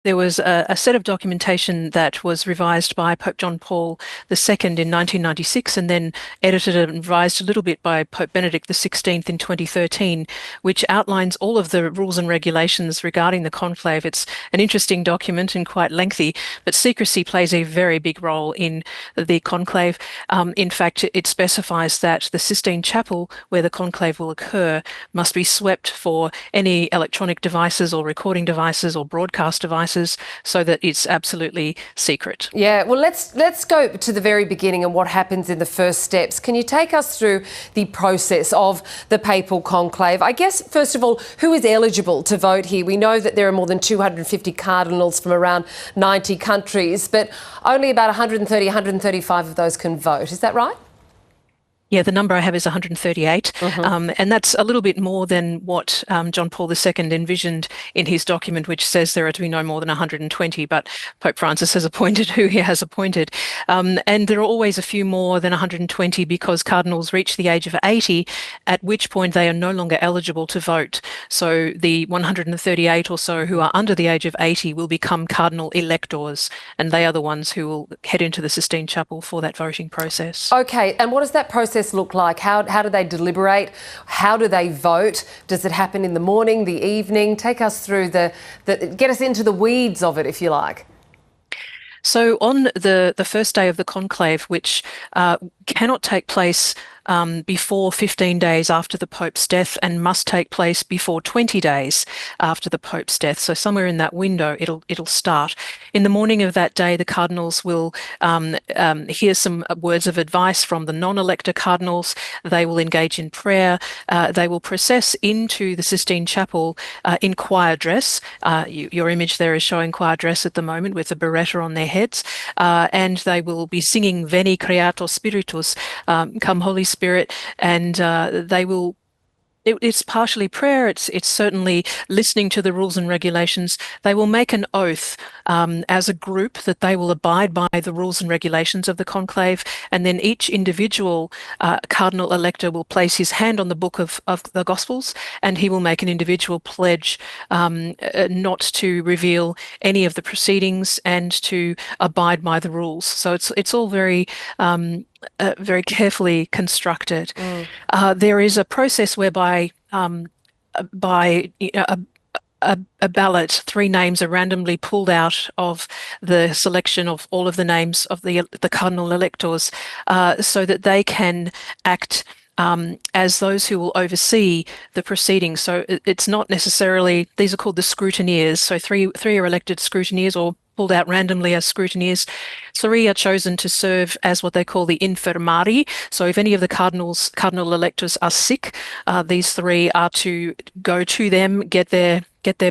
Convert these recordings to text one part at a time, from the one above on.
there was a set of documentation that was revised by Pope John Paul II in 1996 and then edited and revised a little bit by Pope Benedict XVI in 2013, which outlines all of the rules and regulations regarding the conclave. It's an interesting document and quite lengthy, but secrecy plays a very big role in the conclave. In fact, it specifies that the Sistine Chapel, where the conclave will occur, must be swept for any electronic devices or recording devices or broadcast devices so that it's absolutely secret. Yeah, well, let's go to the very beginning and what happens in the first steps. Can you take us through the process of the papal conclave? I guess, first of all, who is eligible to vote here? We know that there are more than 250 cardinals from around 90 countries, but only about 130, 135 of those can vote. Is that right? Yeah, the number I have is 138, and that's a little bit more than what John Paul II envisioned in his document, which says there are to be no more than 120, but Pope Francis has appointed who he has appointed. And there are always a few more than 120 because cardinals reach the age of 80, at which point they are no longer eligible to vote. So the 138 or so who are under the age of 80 will become cardinal electors, and they are the ones who will head into the Sistine Chapel for that voting process. Okay, and what does that process look like? How do they deliberate? How do they vote? Does it happen in the morning, the evening? Take us through get us into the weeds of it, if you like. So on the first day of the conclave, which cannot take place before 15 days after the Pope's death and must take place before 20 days after the Pope's death. So somewhere in that window, it'll start. In the morning of that day, the cardinals will hear some words of advice from the non-elector cardinals. They will engage in prayer. They will process into the Sistine Chapel in choir dress. Your image there is showing choir dress at the moment with a biretta on their heads. And they will be singing Veni Creator Spiritus, Come Holy Spirit, and they will. It's partially prayer. It's certainly listening to the rules and regulations. They will make an oath as a group that they will abide by the rules and regulations of the conclave, and then each individual cardinal elector will place his hand on the book of the Gospels, and he will make an individual pledge not to reveal any of the proceedings and to abide by the rules. So it's all very very carefully constructed. There is a process whereby by a ballot, 3 names are randomly pulled out of the selection of all of the names of the cardinal electors, so that they can act as those who will oversee the proceedings. So it's not necessarily, these are called the scrutineers. So three are elected scrutineers or pulled out randomly as scrutineers. 3 are chosen to serve as what they call the infirmari. So if any of the cardinal electors are sick, these 3 are to go to them, get their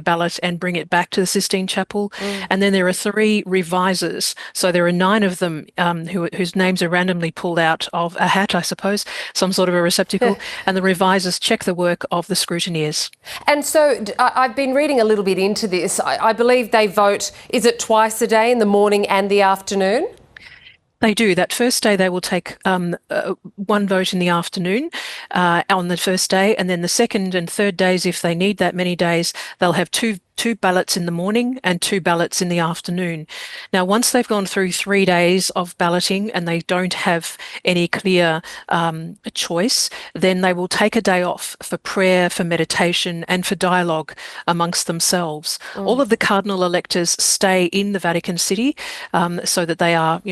ballot and bring it back to the Sistine Chapel. And then there are 3 revisers. So there are 9 of them whose names are randomly pulled out of a hat, I suppose, some sort of a receptacle, and the revisers check the work of the scrutineers. And so I've been reading a little bit into this. I believe they vote, is it twice a day, in the morning and the afternoon? They do. That first day, they will take 1 vote in the afternoon on the first day, and then the second and third days, if they need that many days, they'll have two ballots in the morning and 2 ballots in the afternoon. Now, once they've gone through 3 days of balloting and they don't have any clear choice, then they will take a day off for prayer, for meditation, and for dialogue amongst themselves. All of the cardinal electors stay in the Vatican City so that they are,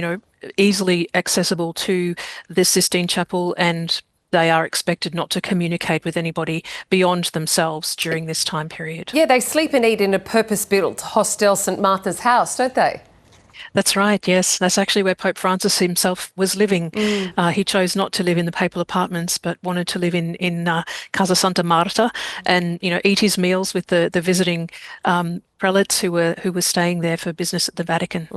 easily accessible to the Sistine Chapel, and they are expected not to communicate with anybody beyond themselves during this time period. Yeah, they sleep and eat in a purpose-built hostel, St Martha's House, don't they? That's right, yes. That's actually where Pope Francis himself was living. He chose not to live in the papal apartments, but wanted to live in Casa Santa Marta and, eat his meals with the visiting prelates who were staying there for business at the Vatican.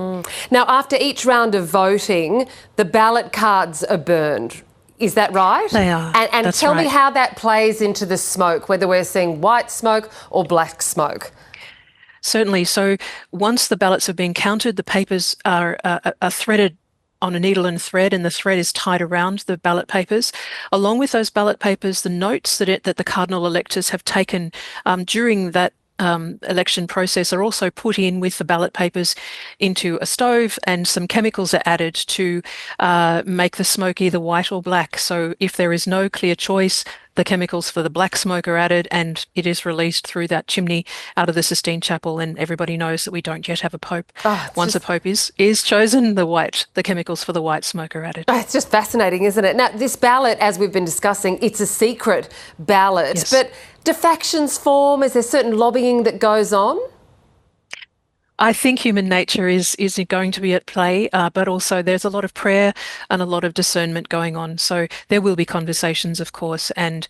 Now, after each round of voting, the ballot cards are burned. Is that right? They are. And tell me how that plays into the smoke, whether we're seeing white smoke or black smoke. Certainly. So once the ballots have been counted, the papers are threaded on a needle and thread, and the thread is tied around the ballot papers. Along with those ballot papers, the notes that the cardinal electors have taken during that election process are also put in with the ballot papers into a stove, and some chemicals are added to make the smoke either white or black. So if there is no clear choice, the chemicals for the black smoke are added, and it is released through that chimney out of the Sistine Chapel. And everybody knows that we don't yet have a pope. Oh, it's Once a just pope is chosen, the chemicals for the white smoke are added. it's just fascinating, isn't it? Now, this ballot, as we've been discussing, it's a secret ballot. Yes. But do factions form? Is there certain lobbying that goes on? I think human nature is going to be at play, but also there's a lot of prayer and a lot of discernment going on. So there will be conversations, of course, and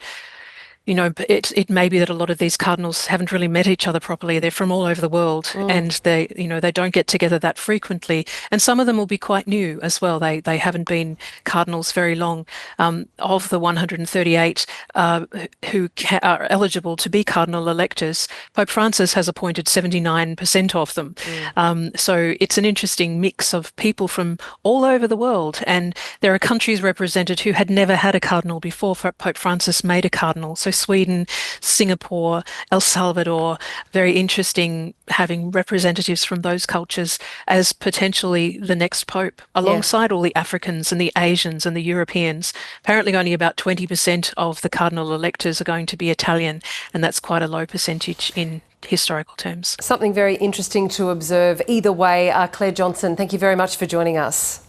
it may be that a lot of these cardinals haven't really met each other properly. They're from all over the world, and they don't get together that frequently. And some of them will be quite new as well. They haven't been cardinals very long. Of the 138 who are eligible to be cardinal electors, Pope Francis has appointed 79% of them. So it's an interesting mix of people from all over the world, and there are countries represented who had never had a cardinal before Pope Francis made a cardinal. So Sweden, Singapore, El Salvador, very interesting having representatives from those cultures as potentially the next pope, alongside all the Africans and the Asians and the Europeans. Apparently only about 20% of the cardinal electors are going to be Italian, and that's quite a low percentage in historical terms. Something very interesting to observe. Either way, Claire Johnson, thank you very much for joining us.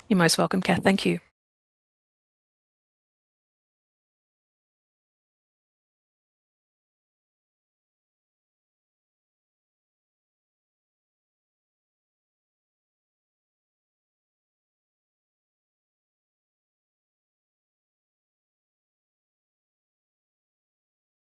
You're most welcome, Kath. Thank you.